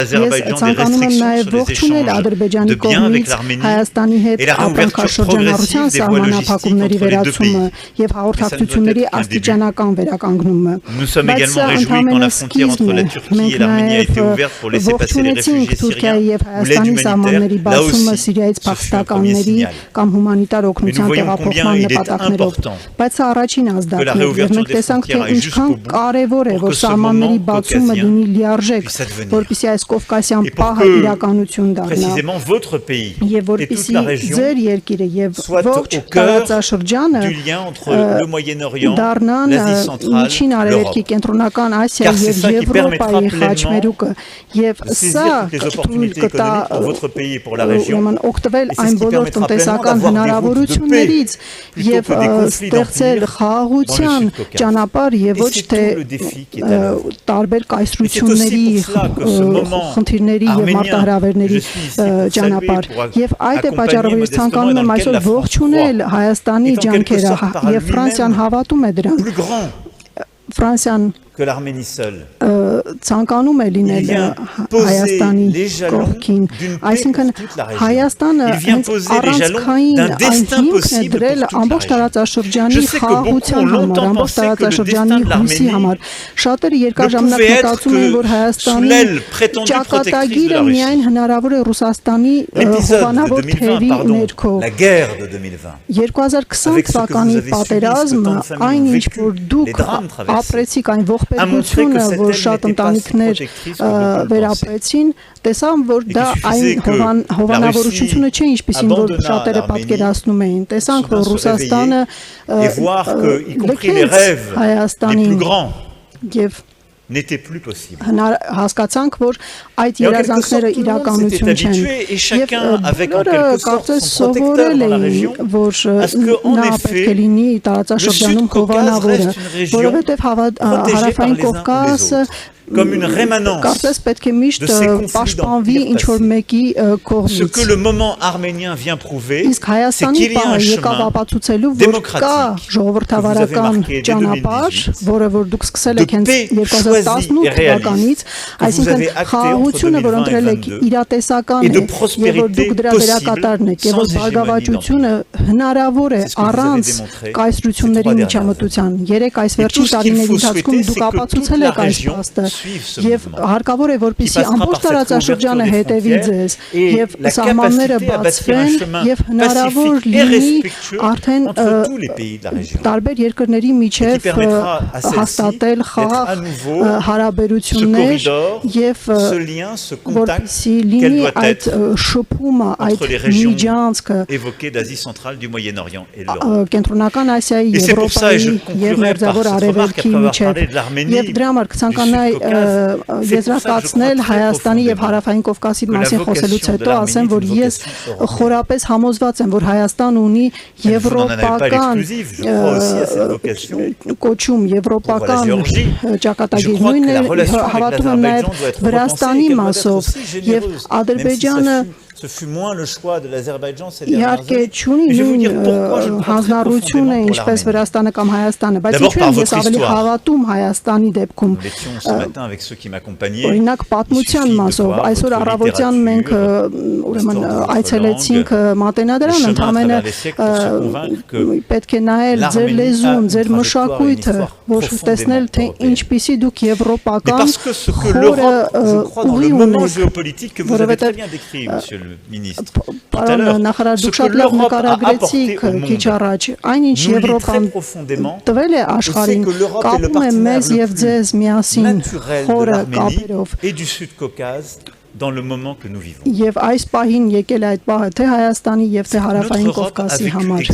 L'Azerbaïdjan des restrictions sur les échanges de biens avec l'Arménie et la réouverture progressive des voies logistiques entre les deux pays. Mais ça ne doit être qu'un début. Nous sommes également réjouis quand la frontière entre la Turquie et l'Arménie a été ouverte pour laisser passer les réfugiés syriens ou l'aide humanitaire. Là aussi, ce fut un premier signal. Mais nous voyons combien il est important que la réouverture des frontières aille jusqu'au bout pour que ce moment caucasien puisse advenir. Et pour que, précisément, votre pays et toute la région soient au cœur du lien entre le Moyen-Orient, l'Asie centrale, l'Europe. Car c'est ça qui permettra pleinement de saisir toutes les opportunités économiques pour votre pays et pour la région. Et c'est ce qui permettra pleinement d'avoir des routes de paix plutôt que des conflits d'empire dans le Sud-Caucase. Et c'est tout le défi qui est à l'œuvre. Et c'est aussi pour cela que ce moment խնդիրների եւ մարտահրավերների ճանապարհ եւ այդ է պատճառով ես ցանկանում եմ այսօր ողջունել Հայաստանի ջանքերը եւ Ֆրանսիան հավատում է դրան Ֆրանսիան que l'Arménie seule ցանկանում է լինել Հայաստանի կողքին այսինքն Հայաստանը առանցքային այն դրել ամբողջ տարածաշրջանի խաղաղության համար ամբողջ տարածաշրջանի հույսի համար շատերը երկար ժամանակ մտածում են որ Հայաստանի ճակատագիրը միայն հնարավոր է Ռուսաստանի հովանավոր թևի ներքո 2020 թվականի պատերազմը այն ինչ որ դուք ապրեցիք այն պետությունը, որ շատ ընտանիքներ վերապրեցին, տեսան, որ դա այն հովանավորությունը չէ, ինչպիսին որ շատերը պատկերացնում էին։ Տեսանք, որ Ռուսաստանը լքեց Հայաստանին և հասկացանք, որ այդ երազանքները իրականություն չեն և բոլորը կարծես սովորել էին, որ նա պետք է լինի տարածաշրջանում հովանավորը, որովհետև հարավային Կովկասը կարծես պետք է միշտ պաշտպանվի ինչ-որ մեկի կողմից։ Իսկ Հայաստանի պահը եկավ ապացուցելու, որ կա ժողովրդավարական ճանապարհ, որը որ դուք սկսել եք հենց 2018 թվականից, այսինքն խաղաղությունը, որ ընտրել եք իրատեսական է, եւ որ դուք դրա դերակատարն եք, եւ որ բարգավաճությունը հնարավոր է առանց կայսրությունների միջամտության։ Երեք այս վերջին տարիների ընթացքում դուք ապացուցել եք այս փաստը Եվ հարկավոր է որպեսզի ամբողջ տարածաշրջանը հետևի ձեզ եւ սահմանները բացվեն եւ հնարավոր լինի արդեն տարբեր երկրների միջև հաստատել խաղաղ հարաբերություններ եւ որպեսզի լինի այդ շփումը այդ միջանցքը Կենտրոնական Ասիայի Եվրոպայի եւ Մերձավոր Արևելքի միջև եւ դրա համար կցանկանայի եզրակացնել Հայաստանի եւ Հարավային Կովկասի մասին խոսելուց հետո ասեմ, որ ես խորապես համոզված եմ, որ Հայաստան ունի եվրոպական կոչում, եվրոպական ճակատագիր, նույնն հավատում եմ նաեւ Վրաստանի մասով եւ Ադրբեջանը Իհարկե չունի նույն հանձնառությունը, ինչպես Վրաստանը կամ Հայաստանը, բայց ինչու եմ ես ավելի հավատում Հայաստանի դեպքում։ Օրինակ պատմության մասով, այսօր առավոտյան մենք ուրեմն այցելեցինք Մատենադարան, ընդամենը պետք է նայել ձեր լեզուն, ձեր մշակույթը, որ տեսնել թե ինչպիսի դուք եվրոպական խորը ուղի ունեք, որովհետև Պարոն նախարար, դուք շատ լավ նկարագրեցիք քիչ առաջ, այնինչ Եվրոպան տվել է աշխարհին, կապում է մեզ եւ ձեզ միասին խորը կապերով։ Եվ այս պահին եկել է այդ պահը թե Հայաստանի եւ թե Հարավային Կովկասի համար։